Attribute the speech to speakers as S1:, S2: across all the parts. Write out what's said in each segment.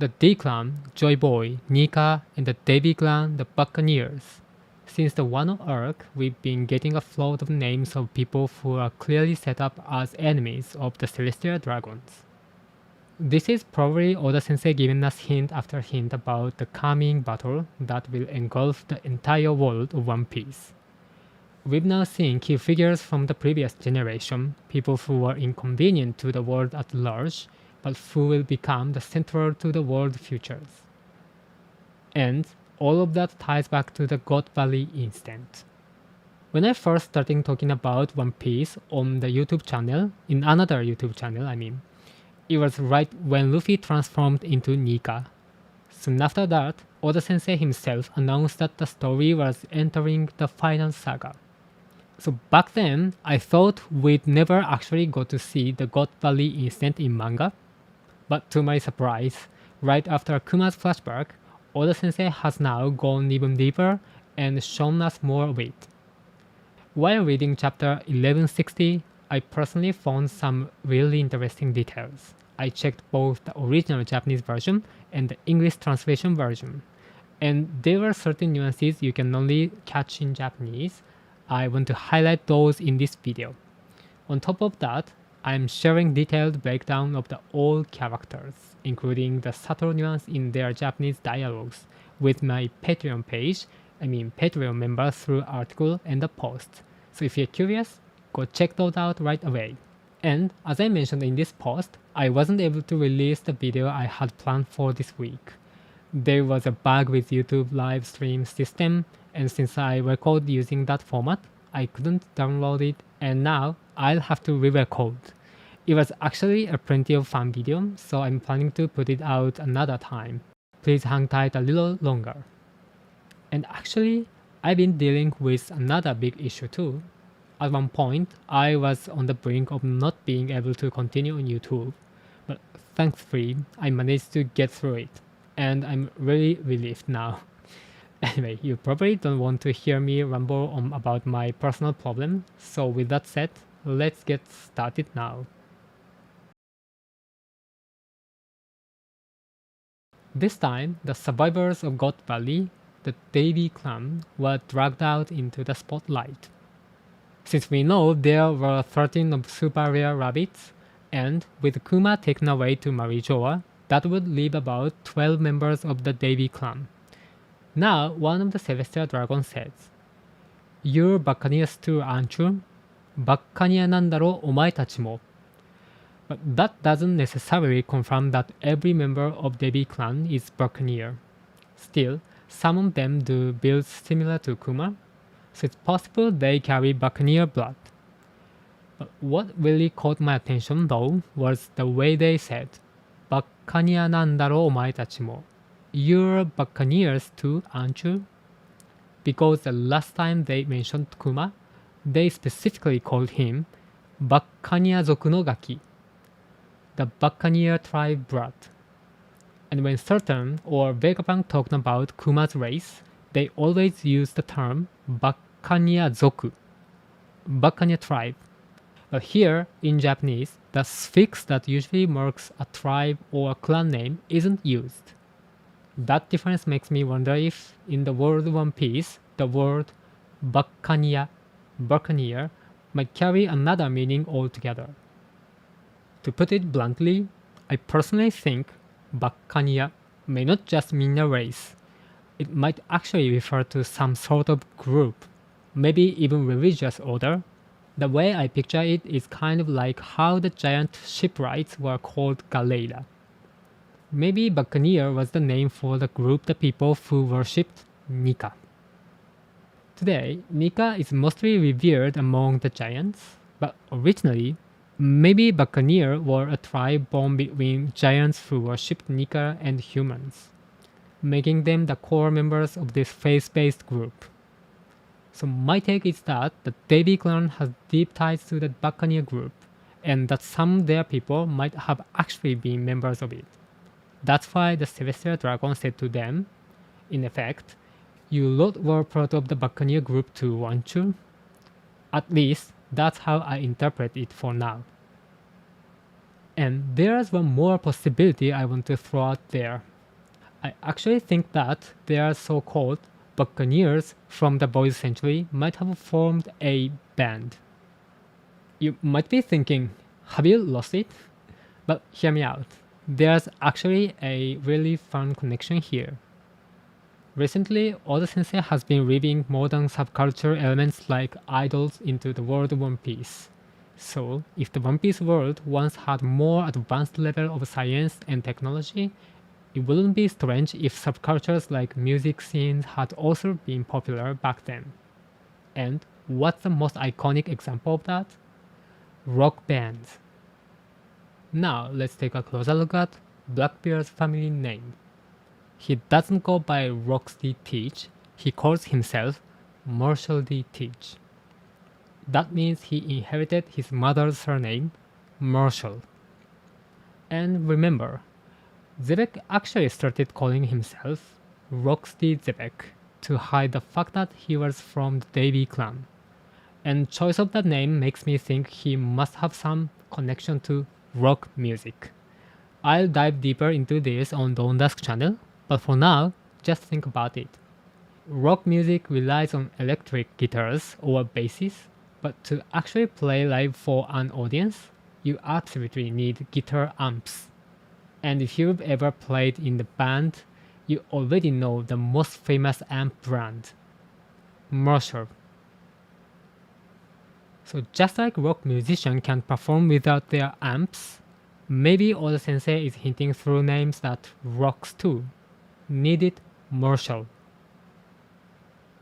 S1: The D clan, Joy Boy, Nika, and the Davy clan, the Buccaneers. Since the Wano arc, we've been getting a flood of names of people who are clearly set up as enemies of the Celestial Dragons. This is probably Oda Sensei giving us hint after hint about the coming battle that will engulf the entire world of One Piece. We've now seen key figures from the previous generation, people who were inconvenient to the world at large, but who will become the central to the world futures. And all of that ties back to the God Valley incident. When I first started talking about One Piece on the YouTube channel, in another YouTube channel it was right when Luffy transformed into Nika. Soon after that, Oda Sensei himself announced that the story was entering the final saga. So back then, I thought we'd never actually go to see the God Valley incident in manga. But to my surprise, right after Kuma's flashback, Oda Sensei has now gone even deeper and shown us more of it. While reading chapter 1160, I personally found some really interesting details. I checked both the original Japanese version and the English translation version, and there were certain nuances you can only catch in Japanese. I want to highlight those in this video. On top of that, I'm sharing detailed breakdown of the all characters, including the subtle nuance in their Japanese dialogues, with my Patreon page, Patreon members through article and the post. So if you're curious, go check those out right away. And as I mentioned in this post, I wasn't able to release the video I had planned for this week. There was a bug with YouTube live stream system, and since I record using that format, I couldn't download it, and now I'll have to re-record. It was actually a plenty of fun video, so I'm planning to put it out another time. Please hang tight a little longer. And actually, I've been dealing with another big issue too. At one point, I was on the brink of not being able to continue on YouTube, but thankfully, I managed to get through it, and I'm really relieved now. Anyway, you probably don't want to hear me ramble on about my personal problem, so with that said, let's get started now. This time, the survivors of God Valley, the Davy clan, were dragged out into the spotlight. Since we know there were 13 of super rare rabbits, and with Kuma taken away to Marijoa, that would leave about 12 members of the Davy clan. Now, one of the Celestial Dragons says, "You're Buccaneers too, aren't you? Buccaneer なんだろ、お前たちも." But that doesn't necessarily confirm that every member of Davy clan is Buccaneer. Still, some of them do builds similar to Kuma, so it's possible they carry Buccaneer blood. But what really caught my attention though was the way they said, "Buccaneer なんだろ、お前たちも." You're Buccaneers too, aren't you? Because the last time they mentioned Kuma, they specifically called him Buccaneer 族のガキ, the Buccaneer tribe blood. And when certain or Vegapunk talked about Kuma's race, they always use the term Buccaneer 族, Buccaneer tribe. But here, in Japanese, the suffix that usually marks a tribe or a clan name isn't used. That difference makes me wonder if, in the world of One Piece, the word Buccaneer might carry another meaning altogether. To put it bluntly, I personally think Buccaneer may not just mean a race. It might actually refer to some sort of group, maybe even religious order. The way I picture it is kind of like how the giant shipwrights were called Galera. Maybe Buccaneer was the name for the group of people who worshipped Nika. Today, Nika is mostly revered among the giants, but originally, maybe Buccaneer were a tribe born between giants who worshipped Nika and humans, making them the core members of this faith-based group. So my take is that the Davy clan has deep ties to the Buccaneer group, and that some of their people might have actually been members of it. That's why the Celestial Dragon said to them, in effect, "You lot were part of the Buccaneer group too, weren't you?" At least, that's how I interpret it for now. And there's one more possibility I want to throw out there. I actually think that their so-called Buccaneers from the boys' century might have formed a band. You might be thinking, have you lost it? But hear me out. There's actually a really fun connection here. Recently, Oda Sensei has been weaving modern subculture elements like idols into the world of One Piece. So, if the One Piece world once had more advanced level of science and technology, it wouldn't be strange if subcultures like music scenes had also been popular back then. And what's the most iconic example of that? Rock bands. Now let's take a closer look at Blackbeard's family name. He doesn't go by Rocks D. Teach, he calls himself Marshall D. Teach. That means he inherited his mother's surname, Marshall. And remember, Zebek actually started calling himself Roxy Zebek to hide the fact that he was from the Davy clan. And choice of that name makes me think he must have some connection to rock music. I'll dive deeper into this on the Dusk channel, but for now, just think about it. Rock music relies on electric guitars or basses, but to actually play live for an audience, you absolutely need guitar amps. And if you've ever played in the band, you already know the most famous amp brand, Marshall. So just like rock musicians can perform without their amps, maybe Oda Sensei is hinting through names that rocks too needed Marshall.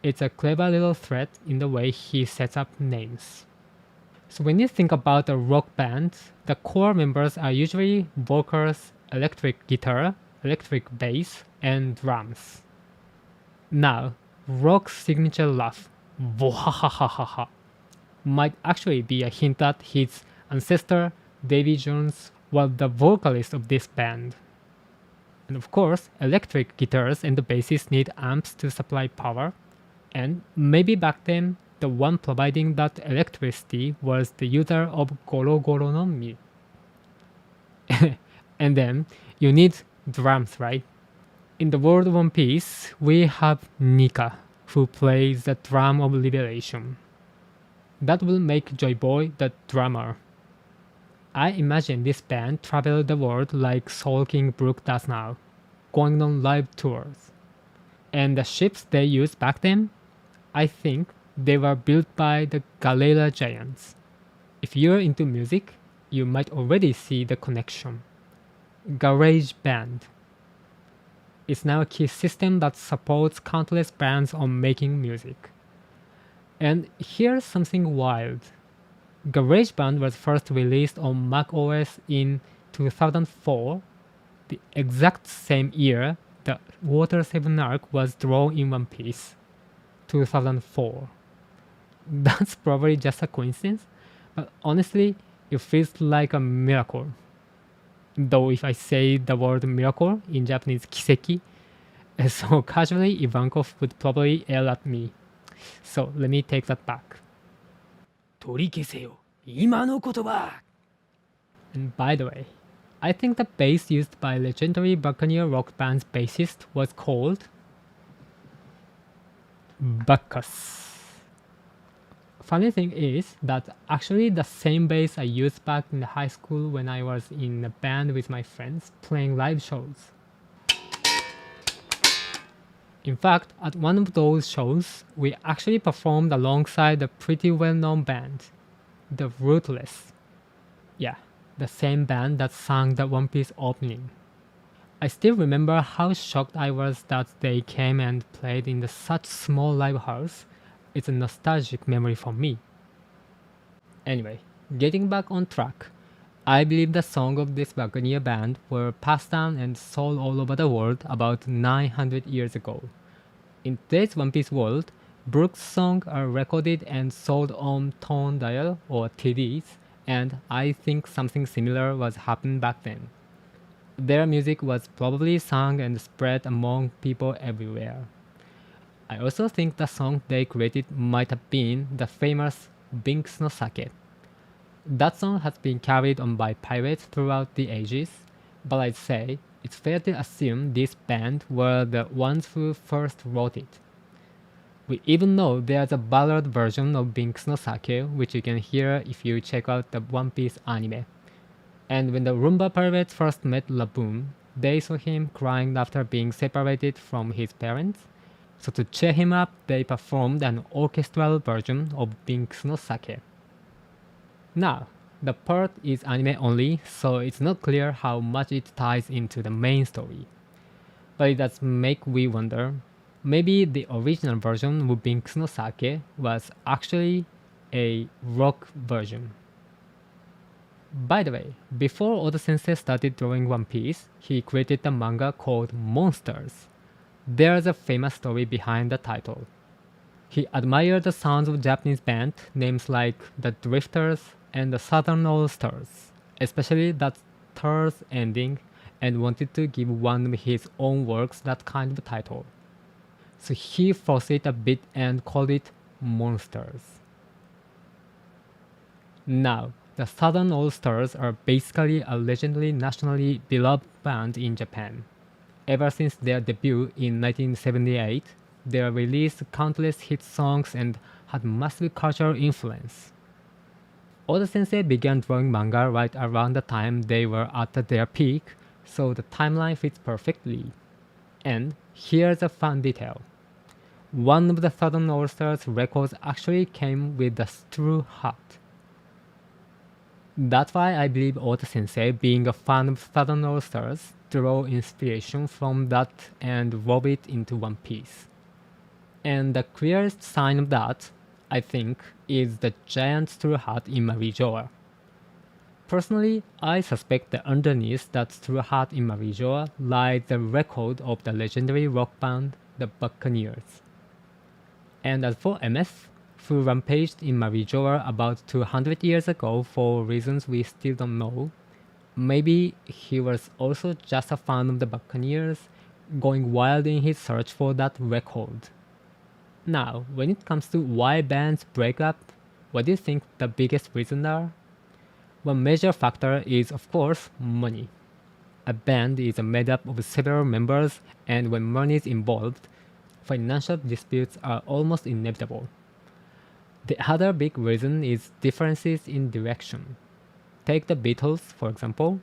S1: It's a clever little thread in the way he sets up names. So when you think about a rock band, the core members are usually vocals, electric guitar, electric bass, and drums. Now, Rock's signature laugh, "Vohahahaha," might actually be a hint that his ancestor, Davy Jones, was the vocalist of this band. And of course, electric guitars and the basses need amps to supply power, and maybe back then, the one providing that electricity was the user of Goro Goro no Mi. And then, you need drums, right? In the world of One Piece, we have Nika, who plays the drum of liberation. That will make Joy Boy the drummer. I imagine this band traveled the world like Soul King Brook does now, going on live tours. And the ships they used back then, I think they were built by the Galera Giants. If you're into music, you might already see the connection. Garage Band. It's now a key system that supports countless bands on making music. And here's something wild. GarageBand was first released on macOS in 2004, the exact same year the Water 7 arc was drawn in One Piece, 2004. That's probably just a coincidence, but honestly, it feels like a miracle. Though if I say the word miracle in Japanese, kiseki, so casually Ivankov would probably yell at me. So let me take that back.
S2: 取り消せよ、今の言葉。
S1: And by the way, I think the bass used by legendary Buccaneer rock band's bassist was called Bacchus. Funny thing is that actually the same bass I used back in the high school when I was in a band with my friends playing live shows. In fact, at one of those shows, we actually performed alongside a pretty well-known band, The Rootless. Yeah, the same band that sang the One Piece opening. I still remember how shocked I was that they came and played in such small live house. It's a nostalgic memory for me. Anyway, getting back on track, I believe the songs of this Buccaneer band were passed down and sold all over the world about 900 years ago. In today's One Piece world, Brook's songs are recorded and sold on tone dial or TDs, and I think something similar was happening back then. Their music was probably sung and spread among people everywhere. I also think the song they created might have been the famous Binks Sake. That song has been carried on by pirates throughout the ages, but I'd say it's fair to assume this band were the ones who first wrote it. We even know there's a ballad version of Binks Sake, which you can hear if you check out the One Piece anime. And when the Roomba pirates first met Laboon, they saw him crying after being separated from his parents. So to cheer him up, they performed an orchestral version of Binks Sake. Now, the part is anime only, so it's not clear how much it ties into the main story. But it does make we wonder, maybe the original version of Binks Sake was actually a rock version. By the way, before Oda Sensei started drawing One Piece, he created a manga called Monsters. There's a famous story behind the title. He admired the sounds of Japanese band names like the Drifters and the Southern All Stars, especially that Stars ending, and wanted to give one of his own works that kind of title. So he forced it a bit and called it Monsters. Now, the Southern All Stars are basically a legendary nationally beloved band in Japan. Ever since their debut in 1978, they released countless hit songs and had massive cultural influence. Oda Sensei began drawing manga right around the time they were at their peak, so the timeline fits perfectly. And here's a fun detail. One of the Southern All Stars records actually came with the straw hat. That's why I believe Oda Sensei, being a fan of Southern All Stars, drew inspiration from that and wove it into One Piece. And the clearest sign of that, I think, is the giant straw hat in Marijoa. Personally, I suspect that underneath that straw hat in Marijoa lies the record of the legendary rock band, the Buccaneers. And as for MS, who rampaged in Marijoa about 200 years ago for reasons we still don't know, maybe he was also just a fan of the Buccaneers, going wild in his search for that record. Now, when it comes to why bands break up, what do you think the biggest reasons are? One major factor is, of course, money. A band is made up of several members, and when money is involved, financial disputes are almost inevitable. The other big reason is differences in direction. Take the Beatles, for example.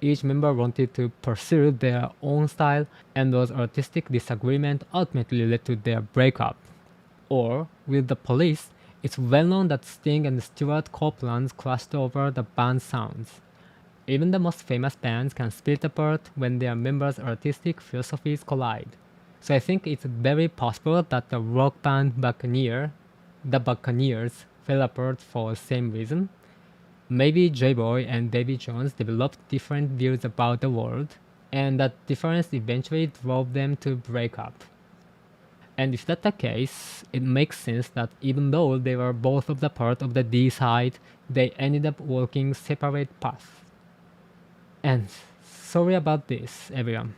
S1: Each member wanted to pursue their own style, and those artistic disagreements ultimately led to their breakup. Or, with the Police, it's well known that Sting and Stuart Copeland clashed over the band's sounds. Even the most famous bands can split apart when their members' artistic philosophies collide. So I think it's very possible that the rock band the Buccaneers, fell apart for the same reason. Maybe J-Boy and Davy Jones developed different views about the world, and that difference eventually drove them to break up. And if that's the case, it makes sense that even though they were both of the part of the D side, they ended up walking separate paths. And sorry about this, everyone.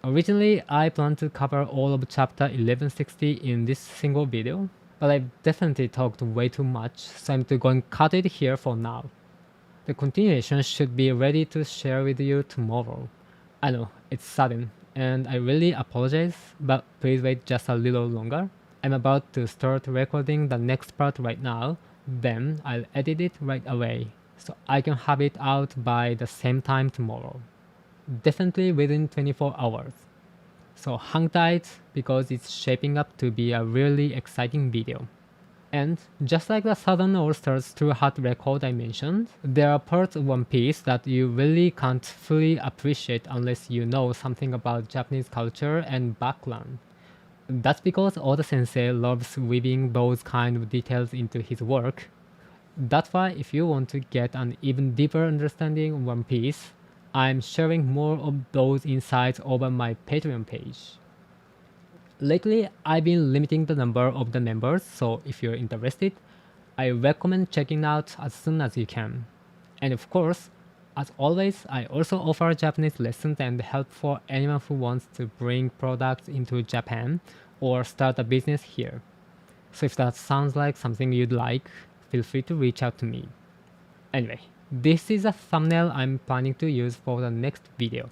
S1: Originally, I planned to cover all of chapter 1160 in this single video, but I've definitely talked way too much, so I'm going to cut it here for now. The continuation should be ready to share with you tomorrow. I know, it's sudden, and I really apologize, but please wait just a little longer. I'm about to start recording the next part right now, then I'll edit it right away, so I can have it out by the same time tomorrow. Definitely within 24 hours. So hang tight, because it's shaping up to be a really exciting video. And just like the Southern All Stars True Heart record I mentioned, there are parts of One Piece that you really can't fully appreciate unless you know something about Japanese culture and background. That's because Oda Sensei loves weaving those kind of details into his work. That's why if you want to get an even deeper understanding of One Piece, I'm sharing more of those insights over my Patreon page. Lately, I've been limiting the number of the members, so if you're interested, I recommend checking out as soon as you can. And of course, as always, I also offer Japanese lessons and help for anyone who wants to bring products into Japan or start a business here. So if that sounds like something you'd like, feel free to reach out to me. Anyway, this is a thumbnail I'm planning to use for the next video.